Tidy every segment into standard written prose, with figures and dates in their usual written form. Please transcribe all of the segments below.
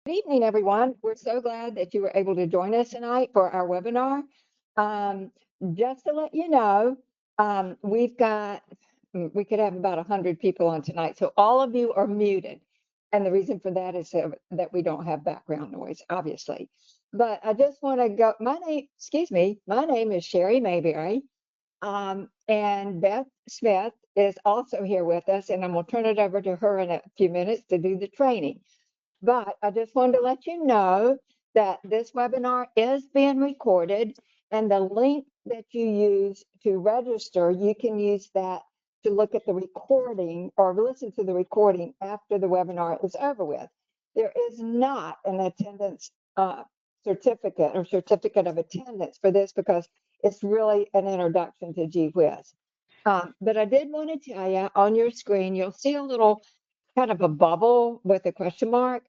Good evening, everyone. We're so glad that you were able to join us tonight for our webinar. Um, just to let you know, we could have about 100 people on tonight, so all of you are muted. And the reason for that is that we don't have background noise, obviously. But I just want to go, my name is Sherry Mayberry, and Beth Smith is also here with us, and I'm going to turn it over to her in a few minutes to do the training. But I just wanted to let you know that this webinar is being recorded, and the link that you use to register, you can use that to look at the recording or listen to the recording after the webinar is over with. There is not an attendance certificate or certificate of attendance for this because it's really an introduction to Gee Whiz. But I did want to tell you, on your screen, you'll see a little kind of a bubble with a question mark.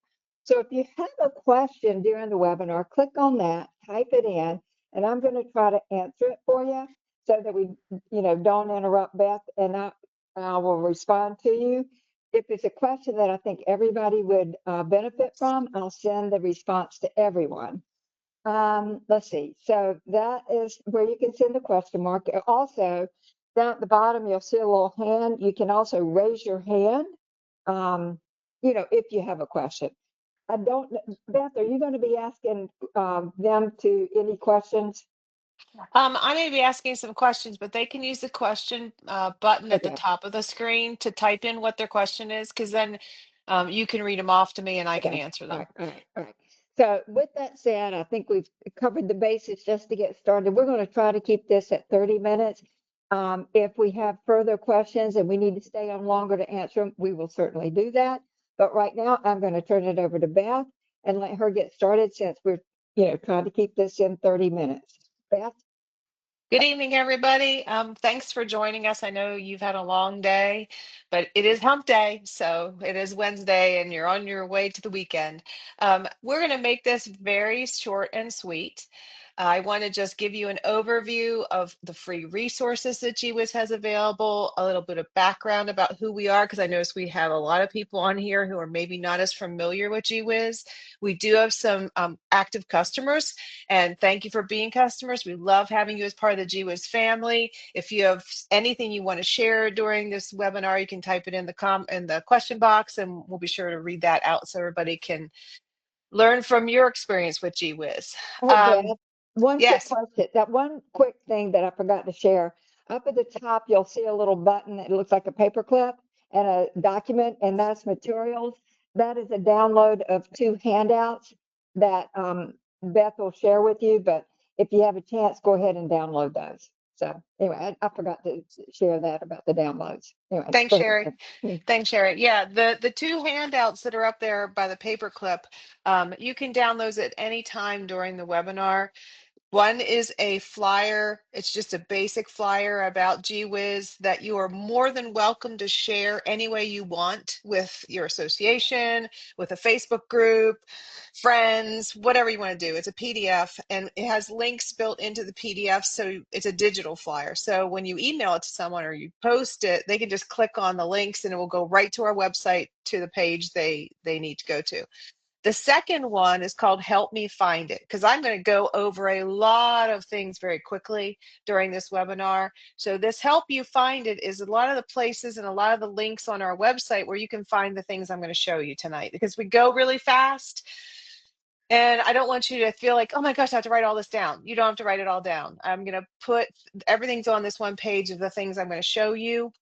So if you have a question during the webinar, click on that, type it in, and I'm going to try to answer it for you so that we, don't interrupt Beth, and I will respond to you. If it's a question that I think everybody would benefit from, I'll send the response to everyone. Let's see. So that is where you can send the question mark. Also, down at the bottom, you'll see a little hand. You can also raise your hand, if you have a question. I don't, Beth, are you going to be asking them to any questions? I may be asking some questions, but they can use the question button at the Okay. top of the screen to type in what their question is, because then you can read them off to me and I can Okay. answer All them. right. All right. All right. So with that said, I think we've covered the bases just to get started. We're going to try to keep this at 30 minutes. If we have further questions and we need to stay on longer to answer them, we will certainly do that. But right now, I'm going to turn it over to Beth and let her get started since we're, trying to keep this in 30 minutes. Beth? Good evening, everybody. Thanks for joining us. I know you've had a long day, but it is hump day, so it is Wednesday and you're on your way to the weekend. We're going to make this very short and sweet. I want to just give you an overview of the free resources that Gee Whiz has available, a little bit of background about who we are, because I notice we have a lot of people on here who are maybe not as familiar with Gee Whiz. We do have some active customers, and thank you for being customers. We love having you as part of the Gee Whiz family. If you have anything you want to share during this webinar, you can type it in the question box, and we'll be sure to read that out so everybody can learn from your experience with Gee Whiz. Hey, Beth, one quick Yes. question. That one quick thing that I forgot to share. Up at the top, you'll see a little button that looks like a paperclip and a document, and that's materials. That is a download of 2 handouts that Beth will share with you. But if you have a chance, go ahead and download those. So anyway, I forgot to share that about the downloads. Anyway, Thanks, go ahead, Sherry. Beth. Thanks, Sherry. Yeah, the 2 handouts that are up there by the paperclip, you can download those at any time during the webinar. One is a flyer. It's just a basic flyer about Gee Whiz that you are more than welcome to share any way you want with your association, with a Facebook group, friends, whatever you want to do. It's a PDF and it has links built into the PDF. So it's a digital flyer. So when you email it to someone or you post it, they can just click on the links and it will go right to our website to the page they need to go to. The second one is called Help Me Find It, because I'm going to go over a lot of things very quickly during this webinar. So this Help You Find It is a lot of the places and a lot of the links on our website where you can find the things I'm going to show you tonight, because we go really fast. And I don't want you to feel like, oh my gosh, I have to write all this down. You don't have to write it all down. I'm going to put everything's on this one page of the things I'm going to show you.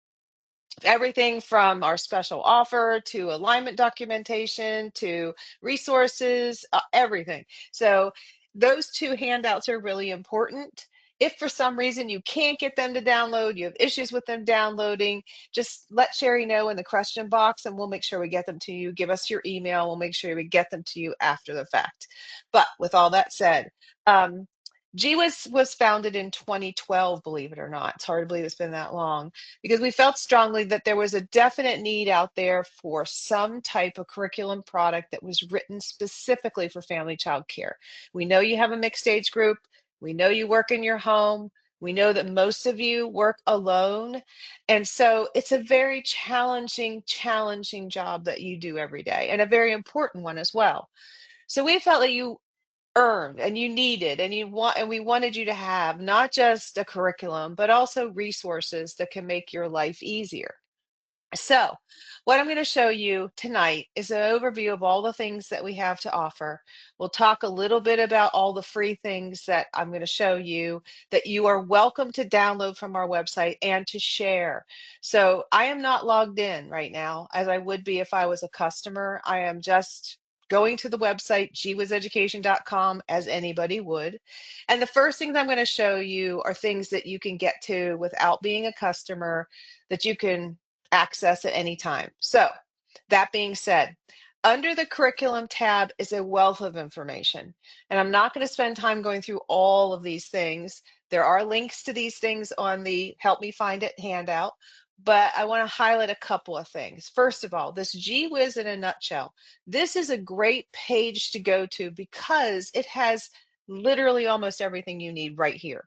Everything from our special offer to alignment documentation to resources, everything. So those 2 handouts are really important. If for some reason you can't get them to download, you have issues with them downloading, just let Sherry know in the question box and we'll make sure we get them to you. Give us your email. We'll make sure we get them to you after the fact. But with all that said, Gee Whiz was founded in 2012, believe it or not. It's hard to believe it's been that long, because we felt strongly that there was a definite need out there for some type of curriculum product that was written specifically for family child care. We know you have a mixed age group. We know you work in your home. We know that most of you work alone. And so it's a very challenging job that you do every day, and a very important one as well. So we felt that you earned and you needed and we wanted you to have not just a curriculum, but also resources that can make your life easier. So, what I'm going to show you tonight is an overview of all the things that we have to offer. We'll talk a little bit about all the free things that I'm going to show you that you are welcome to download from our website and to share. So, I am not logged in right now as I would be if I was a customer. I am just going to the website geewhizeducation.com as anybody would. And the first things I'm going to show you are things that you can get to without being a customer, that you can access at any time. So that being said, under the curriculum tab is a wealth of information. And I'm not going to spend time going through all of these things. There are links to these things on the Help Me Find It handout, but I want to highlight a couple of things. First of all, this Gee Whiz in a nutshell. This is a great page to go to because it has literally almost everything you need right here.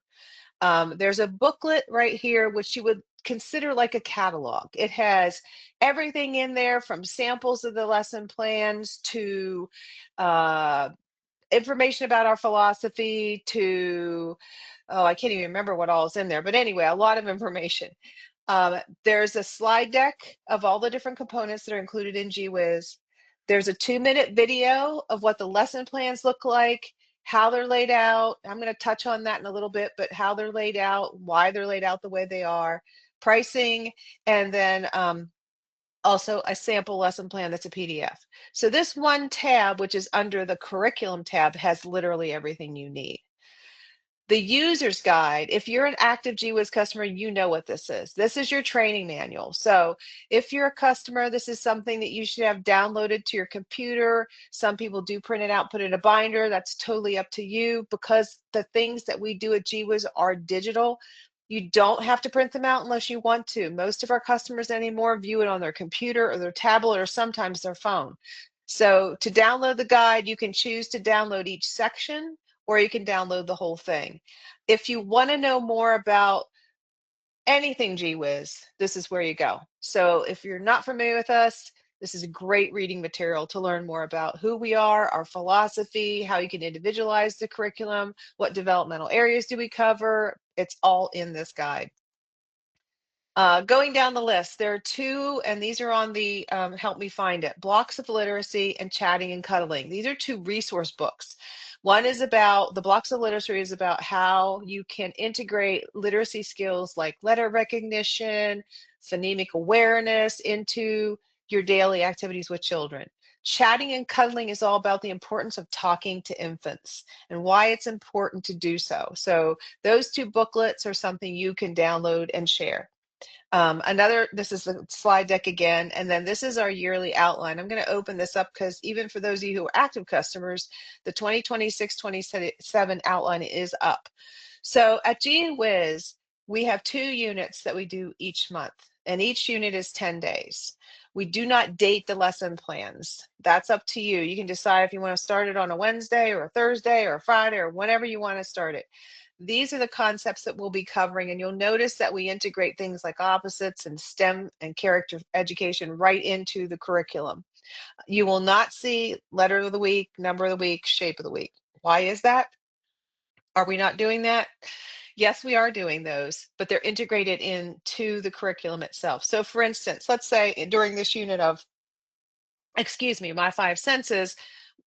There's a booklet right here, which you would consider like a catalog. It has everything in there from samples of the lesson plans to uh, information about our philosophy to, oh, I can't even remember what all is in there. But anyway, a lot of information. There's a slide deck of all the different components that are included in Gee Whiz. There's a 2-minute video of what the lesson plans look like, how they're laid out. I'm going to touch on that in a little bit, but how they're laid out, why they're laid out the way they are, pricing, and then also a sample lesson plan that's a PDF. So this one tab, which is under the curriculum tab, has literally everything you need. The user's guide, if you're an active Gee Whiz customer, you know what this is. This is your training manual. So if you're a customer, this is something that you should have downloaded to your computer. Some people do print it out, put it in a binder. That's totally up to you, because the things that we do at Gee Whiz are digital. You don't have to print them out unless you want to. Most of our customers anymore view it on their computer or their tablet or sometimes their phone. So to download the guide, you can choose to download each section, or you can download the whole thing. If you want to know more about anything Gee Whiz, this is where you go. So if you're not familiar with us, this is a great reading material to learn more about who we are, our philosophy, how you can individualize the curriculum, what developmental areas do we cover. It's all in this guide. Going down the list, there are two, and these are on the Help Me Find It, Blocks of Literacy and Chatting and Cuddling. These are two resource books. One is about, the Blocks of Literacy is about how you can integrate literacy skills like letter recognition, phonemic awareness into your daily activities with children. Chatting and Cuddling is all about the importance of talking to infants and why it's important to do so. So those two booklets are something you can download and share. This is the slide deck again, and then this is our yearly outline. I'm going to open this up because even for those of you who are active customers, the 2026-27 outline is up. So at Gee Whiz, we have 2 units that we do each month, and each unit is 10 days. We do not date the lesson plans. That's up to you. You can decide if you want to start it on a Wednesday or a Thursday or a Friday or whenever you want to start it. These are the concepts that we'll be covering, and you'll notice that we integrate things like opposites and STEM and character education right into the curriculum. You will not see letter of the week, number of the week, shape of the week. Why is that? Are we not doing that? Yes, we are doing those, but they're integrated into the curriculum itself. So for instance, let's say during this unit of, excuse me, my 5 senses,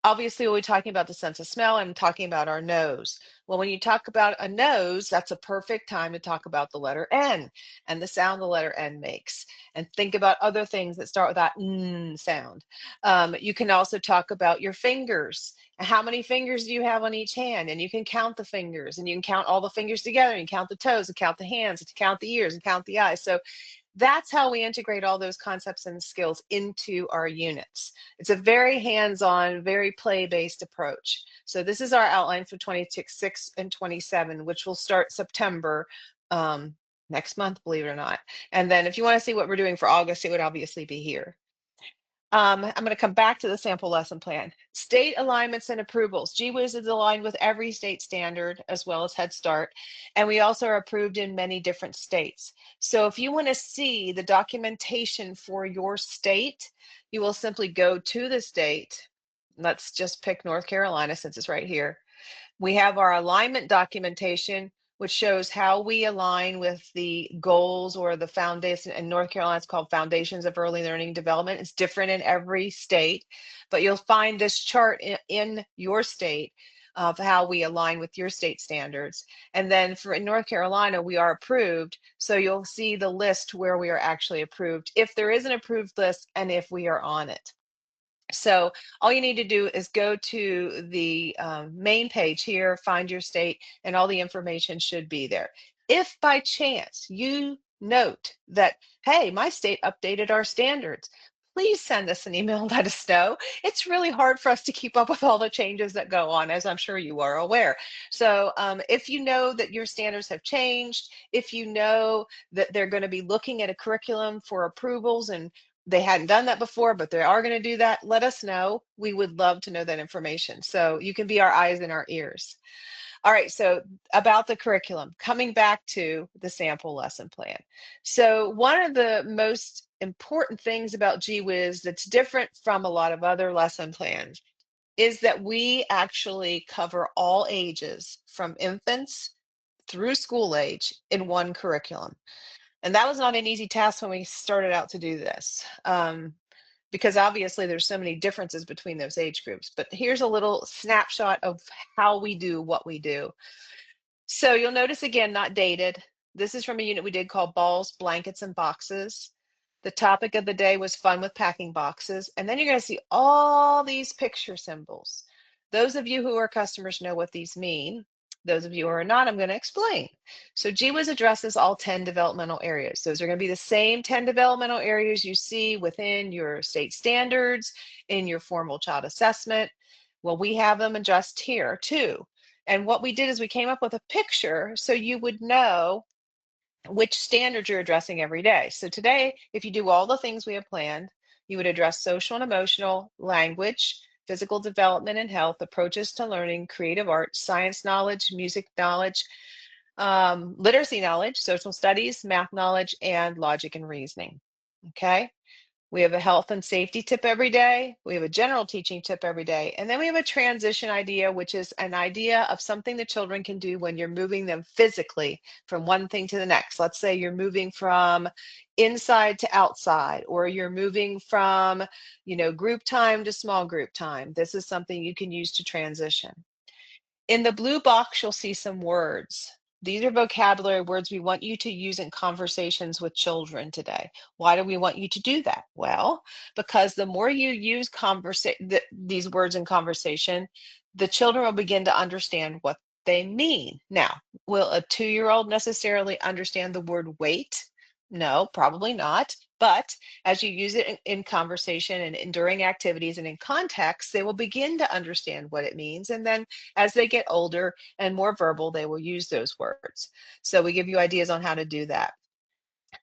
obviously we'll be talking about the sense of smell and talking about our nose. Well, when you talk about a nose, that's a perfect time to talk about the letter N and the sound the letter N makes. And think about other things that start with that N sound. You can also talk about your fingers. How many fingers do you have on each hand? And you can count the fingers, and you can count all the fingers together, and you count the toes, and count the hands, and count the ears, and count the eyes. So that's how we integrate all those concepts and skills into our units. It's a very hands-on, very play-based approach. So this is our outline for 26 and 27, which will start September next month, believe it or not. And then if you want to see what we're doing for August, it would obviously be here. I'm going to come back to the sample lesson plan. State alignments and approvals. Gee Whiz is aligned with every state standard as well as Head Start, and we also are approved in many different states. So if you want to see the documentation for your state, you will simply go to the state. Let's just pick North Carolina since it's right here. We have our alignment documentation, which shows how we align with the goals or the foundation. In North Carolina, it's called Foundations of Early Learning and Development. It's different in every state, but you'll find this chart in your state of how we align with your state standards. And then for in North Carolina, we are approved. So you'll see the list where we are actually approved, if there is an approved list and if we are on it. So all you need to do is go to the main page here, find your state, and all the information should be there. If by chance you note that, hey, my state updated our standards, please send us an email and let us know. It's really hard for us to keep up with all the changes that go on, as I'm sure you are aware. So if you know that your standards have changed, if you know that they're going to be looking at a curriculum for approvals and they hadn't done that before, but they are going to do that, let us know. We would love to know that information. So you can be our eyes and our ears. All right, so about the curriculum, coming back to the sample lesson plan. So one of the most important things about Gee Whiz that's different from a lot of other lesson plans is that we actually cover all ages from infants through school age in one curriculum. And that was not an easy task when we started out to do this, because obviously there's so many differences between those age groups. But here's a little snapshot of how we do what we do. So you'll notice again, not dated. This is from a unit we did called Balls, Blankets, and Boxes. The topic of the day was fun with packing boxes. And then you're going to see all these picture symbols. Those of you who are customers know what these mean. Those of you who are not, I'm going to explain. So Gee Whiz addresses all 10 developmental areas. Those are going to be the same 10 developmental areas you see within your state standards, in your formal child assessment. Well, we have them addressed here too. And what we did is we came up with a picture so you would know which standards you're addressing every day. So today, if you do all the things we have planned, you would address social and emotional, language, physical development and health, approaches to learning, creative arts, science knowledge, music knowledge, literacy knowledge, social studies, math knowledge, and logic and reasoning. Okay. We have a health and safety tip every day. We have a general teaching tip every day. And then we have a transition idea, which is an idea of something the children can do when you're moving them physically from one thing to the next. Let's say you're moving from inside to outside, or you're moving from, group time to small group time. This is something you can use to transition. In the blue box, you'll see some words. These are vocabulary words we want you to use in conversations with children today. Why do we want you to do that? Well, because the more you use these words in conversation, the children will begin to understand what they mean. Now, will a 2-year-old necessarily understand the word wait? No, probably not. But as you use it in conversation and during activities and in context, they will begin to understand what it means. And then as they get older and more verbal, they will use those words. So we give you ideas on how to do that.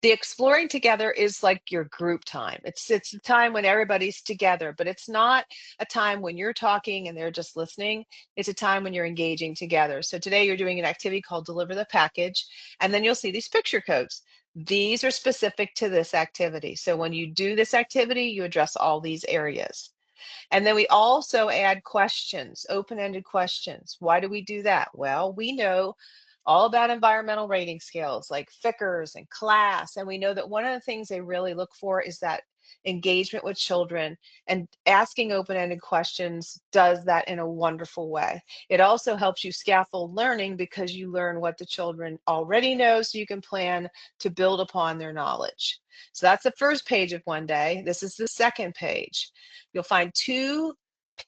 The exploring together is like your group time. It's a time when everybody's together, but it's not a time when you're talking and they're just listening. It's a time when you're engaging together. So today you're doing an activity called Deliver the Package, and then you'll see these picture codes. These are specific to this activity. So when you do this activity, you address all these areas. And then we also add questions, open-ended questions. Why do we do that? Well, we know all about environmental rating scales like Vickers and CLASS, and we know that one of the things they really look for is that engagement with children, and asking open-ended questions does that in a wonderful way. It also helps you scaffold learning because you learn what the children already know, so you can plan to build upon their knowledge. So that's the first page of one day. This is the second page. You'll find 2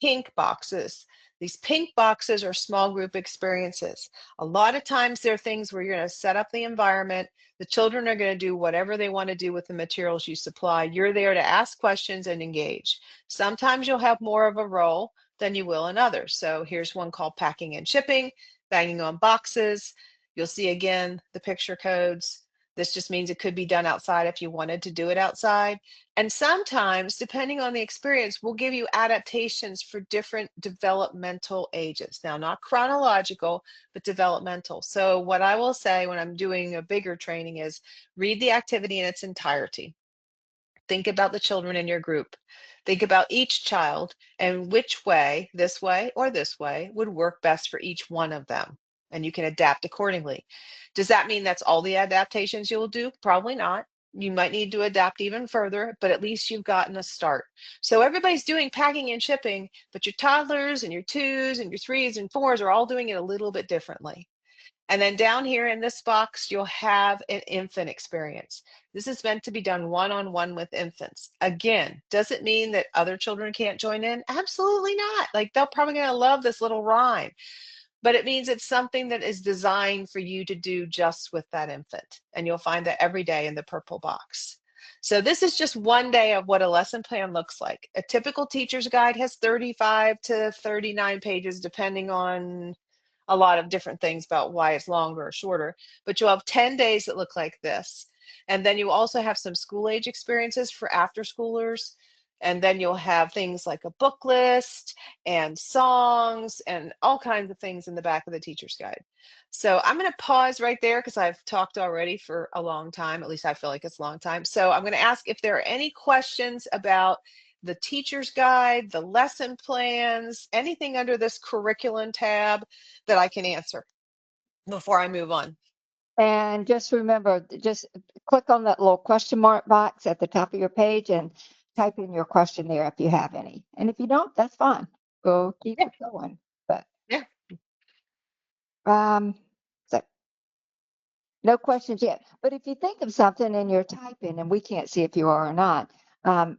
pink boxes. These pink boxes are small group experiences. A lot of times they're things where you're going to set up the environment. The children are going to do whatever they want to do with the materials you supply. You're there to ask questions and engage. Sometimes you'll have more of a role than you will in others. So here's one called Packing and Shipping, banging on boxes. You'll see again the picture codes. This just means it could be done outside if you wanted to do it outside. And sometimes, depending on the experience, we'll give you adaptations for different developmental ages. Now, not chronological, but developmental. So what I will say when I'm doing a bigger training is read the activity in its entirety. Think about the children in your group. Think about each child and which way, or this way, would work best for each one of them. And you can adapt accordingly. Does that mean that's all the adaptations you'll do? Probably not. You might need to adapt even further, but at least you've gotten a start. So everybody's doing packing and shipping, but your toddlers and your twos and your threes and fours are all doing it a little bit differently. And then down here in this box, you'll have an infant experience. This is meant to be done one-on-one with infants. Again, does it mean that other children can't join in? Absolutely not. Like they're probably going to love this little rhyme, but it means it's something that is designed for you to do just with that infant. And you'll find that every day in the purple box. So this is just one day of what a lesson plan looks like. A typical teacher's guide has 35 to 39 pages, depending on a lot of different things about why it's longer or shorter, but you'll have 10 days that look like this. And then you also have some school age experiences for after schoolers. And then you'll have things like a book list and songs and all kinds of things in the back of the teacher's guide. So I'm going to pause right there because I've talked already for a long time. At least I feel like it's a long time. So I'm going to ask if there are any questions about the teacher's guide, the lesson plans, anything under this curriculum tab that I can answer before I move on. And just remember, just click on that little question mark box at the top of your page and type in your question there if you have any. And if you don't, that's fine. We'll keep Yeah, it going. But yeah, um, so no questions yet. But if you think of something and you're typing and we can't see if you are or not,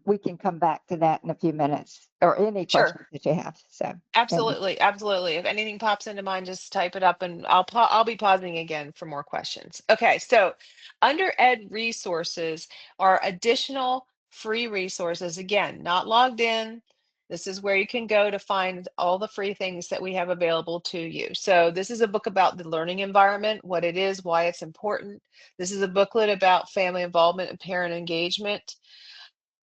we can come back to that in a few minutes or any sure. questions that you have. So, and Absolutely, absolutely. If anything pops into mind, just type it up and I'll be pausing again for more questions. Okay, so under Ed resources are additional free resources. Again, not logged in. This is where you can go to find all the free things that we have available to you. So this is a book about the learning environment, what it is, why it's important. This is a booklet about family involvement and parent engagement.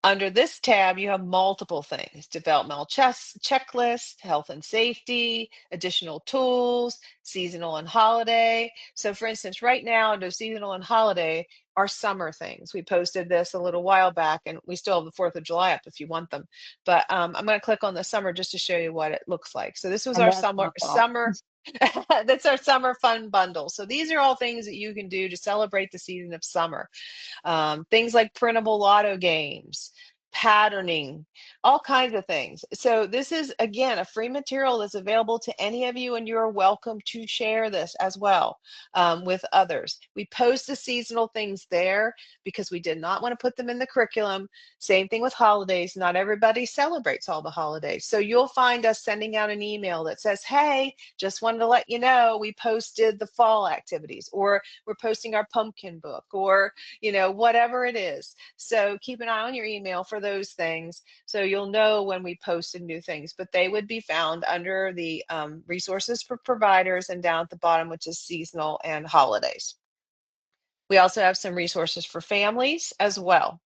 Under this tab, you have multiple things: developmental checklist, health and safety, additional tools, seasonal and holiday. So for instance, right now under seasonal and holiday are summer things. We posted this a little while back and we still have the 4th of July up if you want them. But I'm going to click on the summer just to show you what it looks like. So this was our that's summer, my fault. that's our summer fun bundle. So these are all things that you can do to celebrate the season of summer. Things like printable lotto games, patterning, all kinds of things. So this is, again, a free material that's available to any of you, and you're welcome to share this as well with others. We post the seasonal things there because we did not want to put them in the curriculum. Same thing with holidays. Not everybody celebrates all the holidays. So you'll find us sending out an email that says, hey, just wanted to let you know we posted the fall activities, or we're posting our pumpkin book, or whatever it is. So keep an eye on your email for those things so you'll know when we posted new things, but they would be found under the resources for providers and down at the bottom, which is seasonal and holidays. We also have some resources for families as well.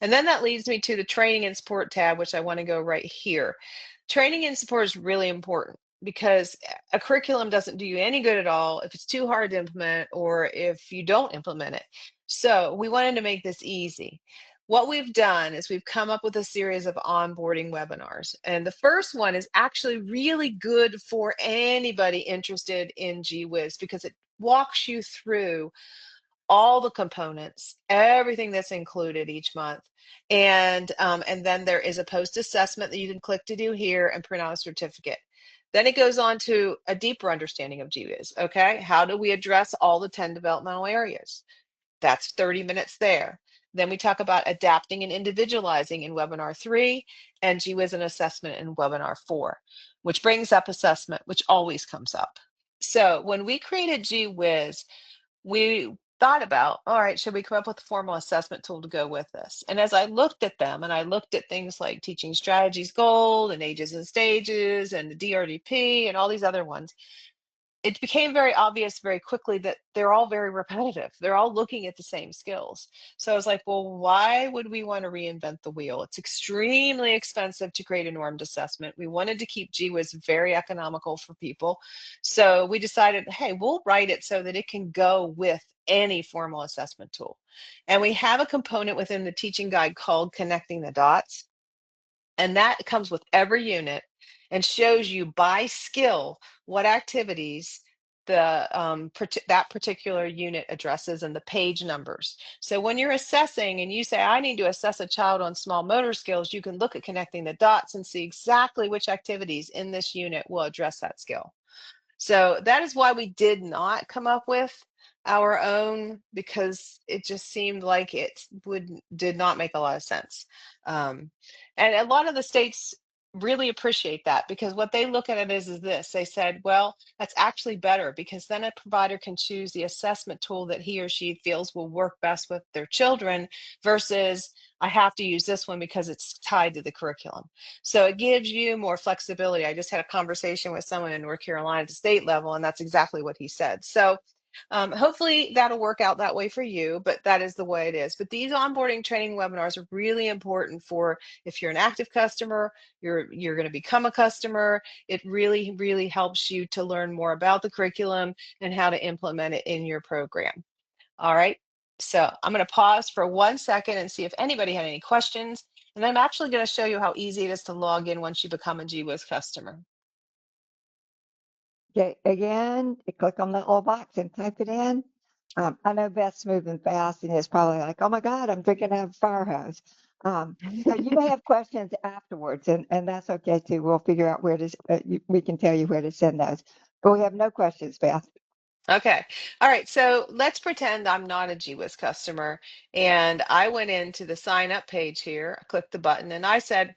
And then that leads me to the training and support tab, which I want to go right here. Training and support is really important because a curriculum doesn't do you any good at all if it's too hard to implement or if you don't implement it. So we wanted to make this easy. What we've done is we've come up with a series of onboarding webinars. And the first one is actually really good for anybody interested in Gee Whiz because it walks you through all the components, everything that's included each month. And then there is a post assessment that you can click to do here and print out a certificate. Then it goes on to a deeper understanding of Gee Whiz. Okay, how do we address all the 10 developmental areas? That's 30 minutes there. Then we talk about adapting and individualizing in webinar 3 and Gee Whiz and assessment in webinar 4, which brings up assessment, which always comes up. So when we created Gee Whiz, we thought about, all right, should we come up with a formal assessment tool to go with this? And as I looked at them and I looked at things like Teaching Strategies Gold and Ages and Stages and the DRDP and all these other ones, it became very obvious very quickly that they're all very repetitive. They're all looking at the same skills. So I was like, well, why would we want to reinvent the wheel? It's extremely expensive to create a normed assessment. We wanted to keep Gee Whiz very economical for people. So we decided, hey, we'll write it so that it can go with any formal assessment tool. And we have a component within the teaching guide called Connecting the Dots. And that comes with every unit and shows you by skill what activities that particular unit addresses and the page numbers. So when you're assessing and you say, I need to assess a child on small motor skills, you can look at Connecting the Dots and see exactly which activities in this unit will address that skill. So that is why we did not come up with our own, because it just seemed like it did not make a lot of sense. Um, and a lot of the states really appreciate that, because what they look at it is this. They said, well, that's actually better, because then a provider can choose the assessment tool that he or she feels will work best with their children, versus I have to use this one because it's tied to the curriculum. So it gives you more flexibility. I just had a conversation with someone in North Carolina at the state level, and that's exactly what he said. So hopefully that'll work out that way for you, but that is the way it is. But these onboarding training webinars are really important for if you're an active customer, you're going to become a customer. It really, really helps you to learn more about the curriculum and how to implement it in your program. All right. So I'm going to pause for 1 second and see if anybody had any questions. And I'm actually going to show you how easy it is to log in once you become a Gee Whiz customer. Okay, again, you click on that little box and type it in. I know Beth's moving fast and it's probably like, oh my God, I'm drinking out of a fire hose. So you may have questions afterwards, and that's okay too. We'll figure out where to, we can tell you where to send those. But we have no questions, Beth. Okay. All right. So let's pretend I'm not a Gee Whiz customer, and I went into the sign up page here, I clicked the button, and I said,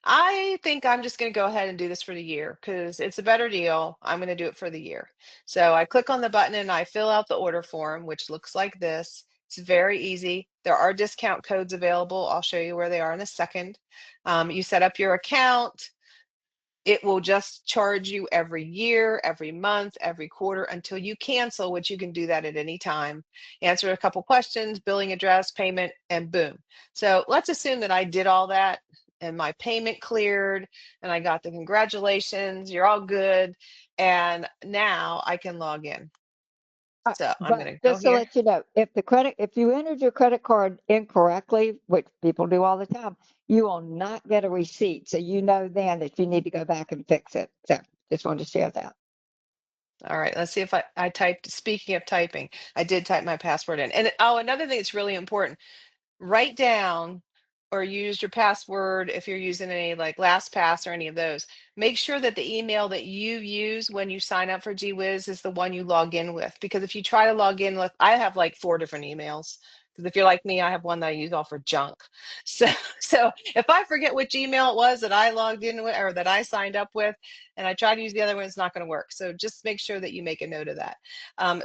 I think I'm just going to go ahead and do this for the year because it's a better deal. I'm going to do it for the year. So I click on the button and I fill out the order form, which looks like this. It's very easy. There are discount codes available. I'll show you where they are in a second. You set up your account. It will just charge you every year, every month, every quarter until you cancel, which you can do that at any time. Answer a couple questions, billing address, payment, and boom. So let's assume that I did all that and my payment cleared and I got the congratulations, you're all good. And now I can log in. So I'm But going to go just to here. let you know, if you entered your credit card incorrectly, which people do all the time, you will not get a receipt. So you know then that you need to go back and fix it. So just wanted to share that. All right, let's see if I typed, speaking of typing, I did type my password in. And oh, another thing that's really important, write down or use your password if you're using any like LastPass or any of those. Make sure that the email that you use when you sign up for Gee Whiz is the one you log in with. Because if you try to log in with, I have like 4 different emails. Because if you're like me, I have one that I use all for junk. So, so if I forget which email it was that I logged in with or that I signed up with, and I try to use the other one, it's not going to work. So just make sure that you make a note of that.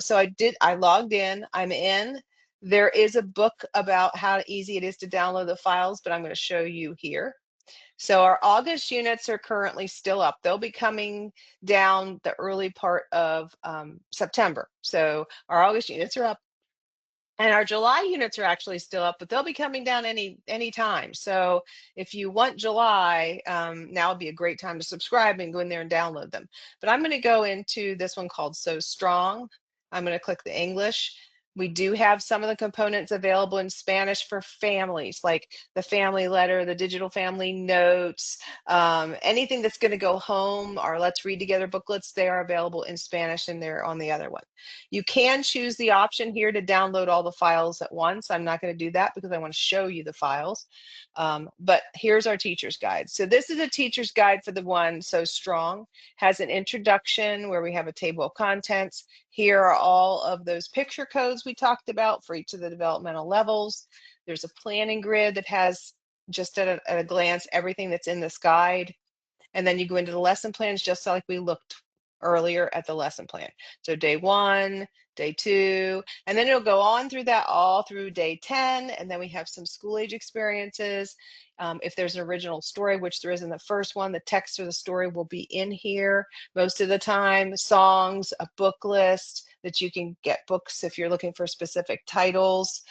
So I logged in, I'm in. There is a book about how easy it is to download the files, but I'm going to show you here. So our August units are currently still up. They'll be coming down the early part of September. So our August units are up. And our July units are actually still up, but they'll be coming down any time. So if you want July, now would be a great time to subscribe and go in there and download them. But I'm going to go into this one called So Strong. I'm going to click the English. We do have some of the components available in Spanish for families, like the family letter, the digital family notes, anything that's going to go home, our Let's Read Together booklets, they are available in Spanish and they're on the other one. You can choose the option here to download all the files at once. I'm not going to do that because I want to show you the files. But here's our teacher's guide. So this is a teacher's guide for the one So Strong. Has an introduction where we have a table of contents. Here are all of those picture codes we talked about for each of the developmental levels. There's a planning grid that has just at a glance everything that's in this guide. And then you go into the lesson plans just like we looked earlier at the lesson plan. So day 1, day 2, and then it'll go on through that all through day 10, and then we have some school age experiences. If there's an original story, which there is in the first one, the text or the story will be in here most of the time. Songs, a book list that you can get books if you're looking for specific titles.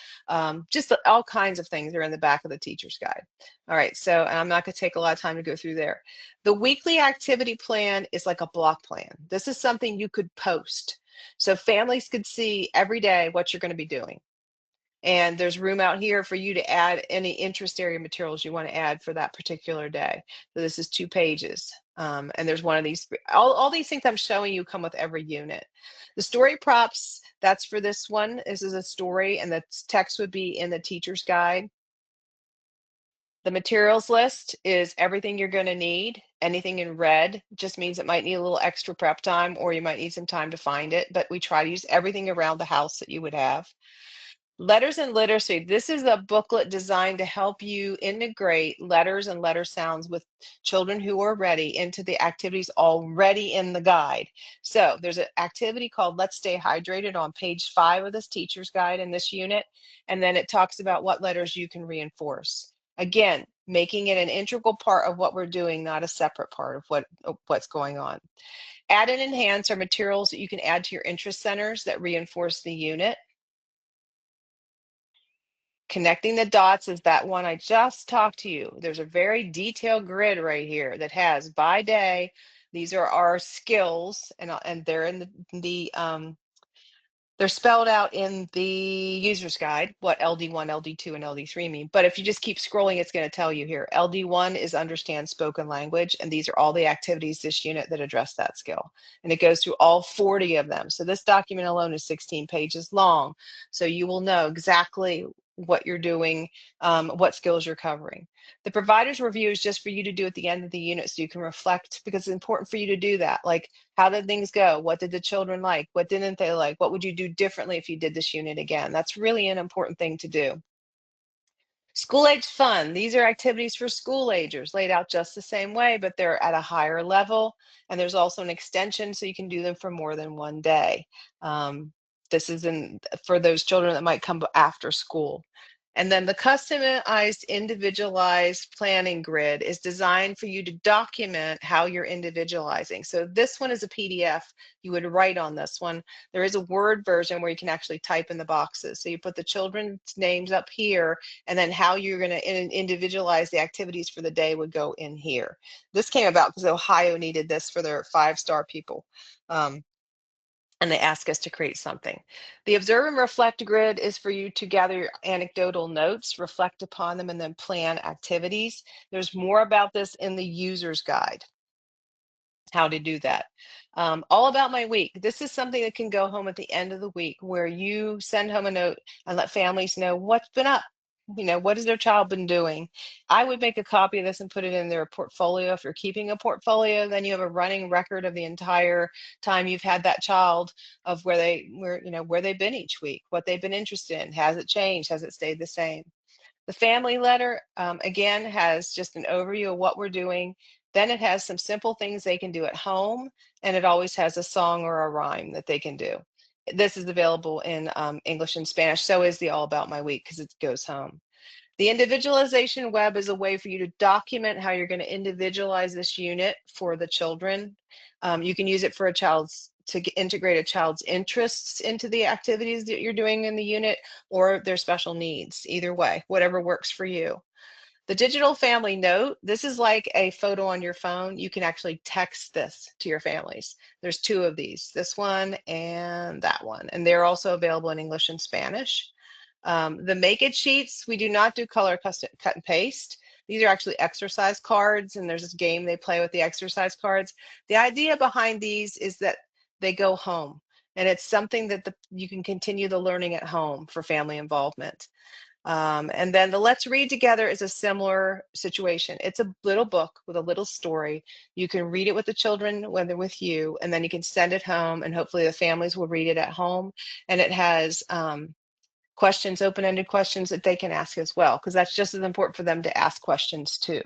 Just all kinds of things are in the back of the teacher's guide. All right, so and I'm not going to take a lot of time to go through there. The weekly activity plan is like a block plan. This is something you could post. So families could see every day what you're going to be doing. And there's room out here for you to add any interest area materials you want to add for that particular day. So this is 2 pages. And there's one of these, all these things I'm showing you come with every unit. The story props, that's for this one. This is a story, and the text would be in the teacher's guide. The materials list is everything you're going to need. Anything in red just means it might need a little extra prep time, or you might need some time to find it, but we try to use everything around the house that you would have. Letters and literacy. This is a booklet designed to help you integrate letters and letter sounds with children who are ready into the activities already in the guide. So there's an activity called Let's Stay Hydrated on page 5 of this teacher's guide in this unit. And then it talks about what letters you can reinforce. Again, making it an integral part of what we're doing, not a separate part of what's going on. Add and enhance are materials that you can add to your interest centers that reinforce the unit. Connecting the dots is that one I just talked to you. There's a very detailed grid right here that has by day. These are our skills, and they're in they're spelled out in the user's guide, what LD1, LD2, and LD3 mean. But if you just keep scrolling, it's going to tell you here. LD1 is understand spoken language, and these are all the activities this unit that address that skill. And it goes through all 40 of them. So this document alone is 16 pages long. So you will know exactly what you're doing, what skills you're covering. The provider's review is just for you to do at the end of the unit so you can reflect, because it's important for you to do that. Like, how did things go? What did the children like? What didn't they like? What would you do differently if you did this unit again? That's really an important thing to do. School age fun. These are activities for school agers laid out just the same way, but they're at a higher level. And there's also an extension so you can do them for more than one day. This is for those children that might come after school. And then the customized individualized planning grid is designed for you to document how you're individualizing. So this one is a PDF. You would write on this one. There is a Word version where you can actually type in the boxes. So you put the children's names up here, and then how you're going to individualize the activities for the day would go in here. This came about because Ohio needed this for their 5-star people. And they ask us to create something. The observe and reflect grid is for you to gather your anecdotal notes, reflect upon them, and then plan activities. There's more about this in the user's guide, how to do that. All about my week. This is something that can go home at the end of the week, where you send home a note and let families know what's been up. What has their child been doing? I would make a copy of this and put it in their portfolio. If you're keeping a portfolio, then you have a running record of the entire time you've had that child, of where they've been each week, what they've been interested in. Has it changed? Has it stayed the same? The family letter, again, has just an overview of what we're doing. Then it has some simple things they can do at home, and it always has a song or a rhyme that they can do. This is available in English and Spanish. So is the All About My Week, because it goes home. The individualization web is a way for you to document how you're going to individualize this unit for the children. You can use it for to integrate a child's interests into the activities that you're doing in the unit, or their special needs. Either way, whatever works for you. The digital family note, this is like a photo on your phone. You can actually text this to your families. There's 2 of these, this one and that one, and they're also available in English and Spanish. The make it sheets, we do not do color custom cut and paste. These are actually exercise cards, and there's this game they play with the exercise cards. The idea behind these is that they go home, and it's something that you can continue the learning at home for family involvement. And then the Let's Read Together is a similar situation. It's a little book with a little story. You can read it with the children when they're with you, and then you can send it home, and hopefully the families will read it at home. And it has questions, open-ended questions that they can ask as well, because that's just as important for them to ask questions too.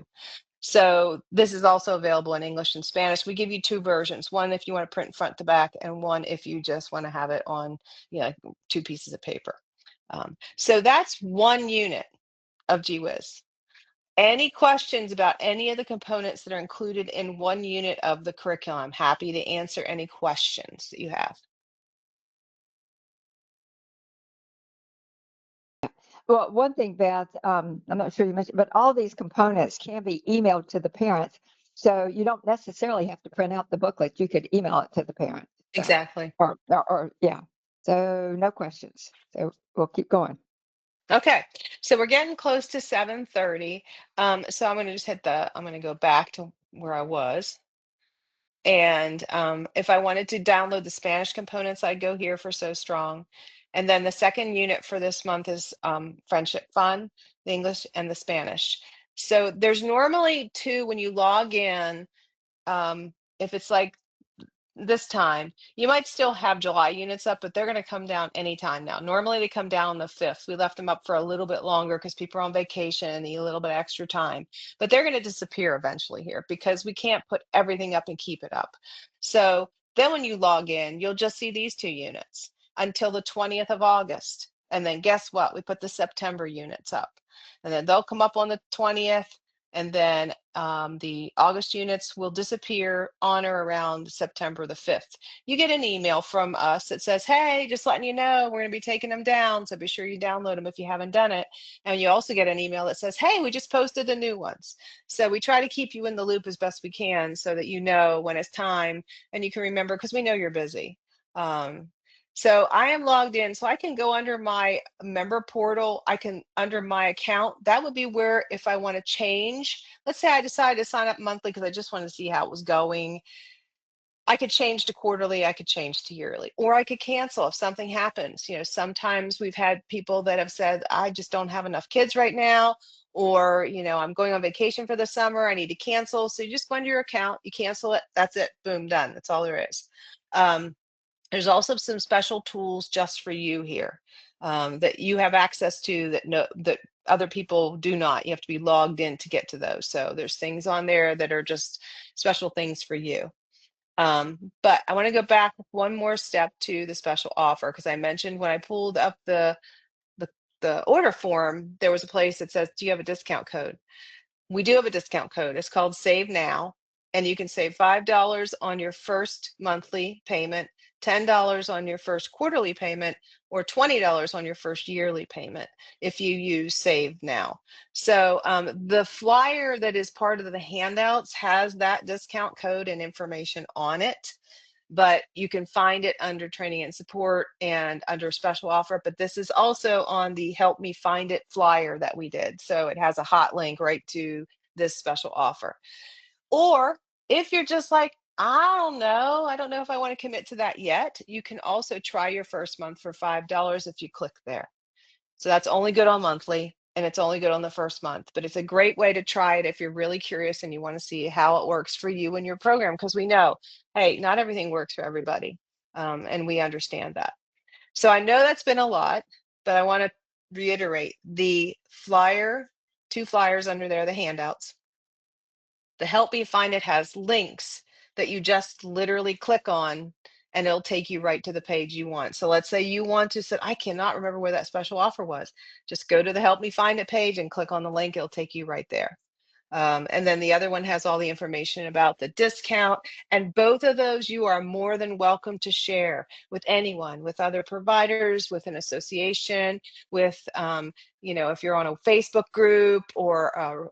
So this is also available in English and Spanish. We give you two versions, one if you want to print front to back, and one if you just want to have it on, two pieces of paper. So that's one unit of Gee Whiz. Any questions about any of the components that are included in one unit of the curriculum? I'm happy to answer any questions that you have. Well, one thing, Beth, I'm not sure you mentioned, but all these components can be emailed to the parents. So you don't necessarily have to print out the booklet. You could email it to the parents. So, Exactly. or yeah. So no questions. So we'll keep going. Okay, so we're getting close to 7:30. So I'm going to just I'm going to go back to where I was. And if I wanted to download the Spanish components, I'd go here for So Strong. And then the second unit for this month is Friendship Fun, the English and the Spanish. So there's normally two when you log in. If it's like this time, you might still have July units up, but they're going to come down anytime now. Normally they come down on the 5th. We left them up for a little bit longer because people are on vacation and need a little bit extra time, but they're going to disappear eventually here because we can't put everything up and keep it up. So then when you log in, you'll just see these two units until the 20th of August. And then guess what? We put the September units up, and then they'll come up on the 20th. And then the August units will disappear on or around September the 5th. You get an email from us that says, hey, just letting you know, we're going to be taking them down. So be sure you download them if you haven't done it. And you also get an email that says, hey, we just posted the new ones. So we try to keep you in the loop as best we can so that you know when it's time and you can remember, because we know you're busy. So I am logged in, so I can go under my member portal. I can, under my account, that would be where if I want to change, let's say I decided to sign up monthly because I just wanted to see how it was going. I could change to quarterly, I could change to yearly, or I could cancel if something happens. Sometimes we've had people that have said, I just don't have enough kids right now, or, I'm going on vacation for the summer, I need to cancel. So you just go into your account, you cancel it, that's it, boom, done. That's all there is. There's also some special tools just for you here that you have access to that other people do not. You have to be logged in to get to those. So there's things on there that are just special things for you. But I want to go back one more step to the special offer, because I mentioned when I pulled up the order form, there was a place that says, do you have a discount code? We do have a discount code. It's called Save Now, and you can save $5 on your first monthly payment, $10 on your first quarterly payment, or $20 on your first yearly payment if you use Save Now. So the flyer that is part of the handouts has that discount code and information on it, but you can find it under training and support and under special offer. But this is also on the Help Me Find It flyer that we did. So it has a hot link right to this special offer. Or if you're just like, I don't know if I want to commit to that yet, you can also try your first month for $5 if you click there. So that's only good on monthly, and it's only good on the first month, but it's a great way to try it if you're really curious and you want to see how it works for you and your program, because we know, hey, not everything works for everybody, and we understand that. So I know that's been a lot, but I want to reiterate the flyer, two flyers under there, the handouts. The Help Me Find It has links that you just literally click on and it'll take you right to the page you want. So let's say you want to say, I cannot remember where that special offer was. Just go to the Help Me Find It page and click on the link. It'll take you right there. And then the other one has all the information about the discount. And both of those you are more than welcome to share with anyone, with other providers, with an association, with, if you're on a Facebook group or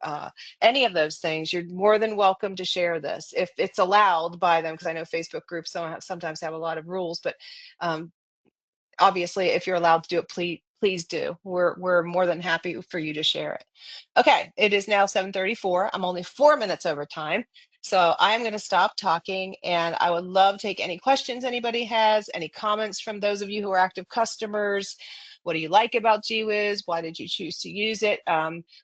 any of those things, you're more than welcome to share this if it's allowed by them, because I know Facebook groups sometimes have a lot of rules, but obviously, if you're allowed to do it, please do. We're more than happy for you to share it. Okay, it is now 7:34. I'm only 4 minutes over time. So I'm going to stop talking, and I would love to take any questions anybody has, any comments from those of you who are active customers. What do you like about Gee Whiz? Why did you choose to use it?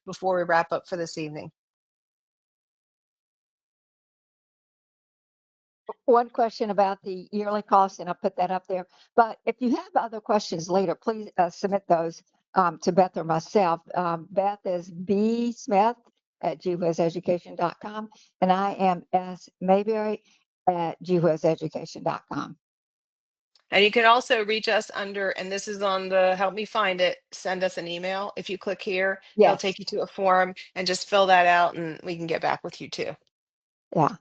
Before we wrap up for this evening. One question about the yearly cost, and I'll put that up there. But if you have other questions later, please submit those to Beth or myself. Beth is B. Smith at geewhizeducation.com, and I am S. Mayberry at geewhizeducation.com. And you can also reach us under, and this is on the help me find it, send us an email. If you click here, it'll Yes. take you to a form and just fill that out and we can get back with you too. Yeah.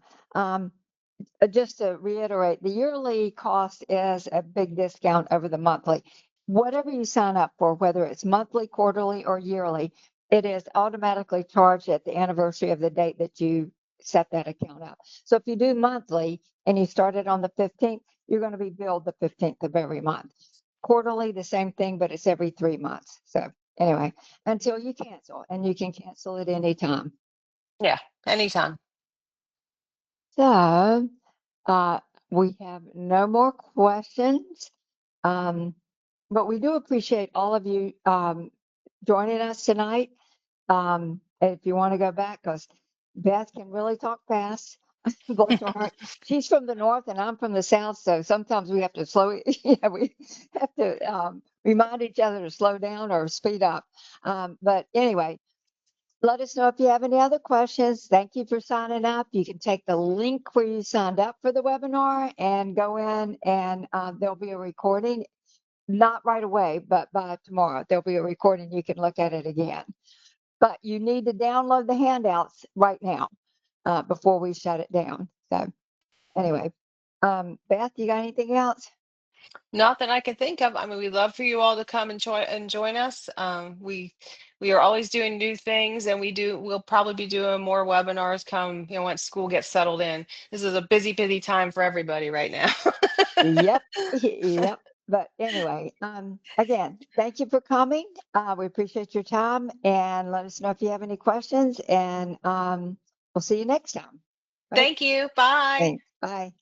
Just to reiterate, the yearly cost is a big discount over the monthly. Whatever you sign up for, whether it's monthly, quarterly, or yearly, it is automatically charged at the anniversary of the date that you set that account up. So if you do monthly and you start it on the 15th, you're going to be billed the 15th of every month. Quarterly, the same thing, but it's every 3 months. So anyway, until you cancel, and you can cancel it anytime. Yeah, anytime. So we have no more questions, but we do appreciate all of you joining us tonight. If you want to go back, because Beth can really talk fast. Bless her heart. She's from the north and I'm from the south, so sometimes we have to slow. We have to remind each other to slow down or speed up. But anyway, let us know if you have any other questions. Thank you for signing up. You can take the link where you signed up for the webinar and go in, and there'll be a recording. Not right away, but by tomorrow, there'll be a recording. You can look at it again. But you need to download the handouts right now before we shut it down. So anyway, Beth, you got anything else? Not that I can think of. I mean, we'd love for you all to come and join us. We are always doing new things, and we'll probably be doing more webinars come, once school gets settled in. This is a busy time for everybody right now. Yep, yep. But anyway, again, thank you for coming. We appreciate your time, and let us know if you have any questions, and we'll see you next time. Right? Thank you. Bye. Thanks. Bye.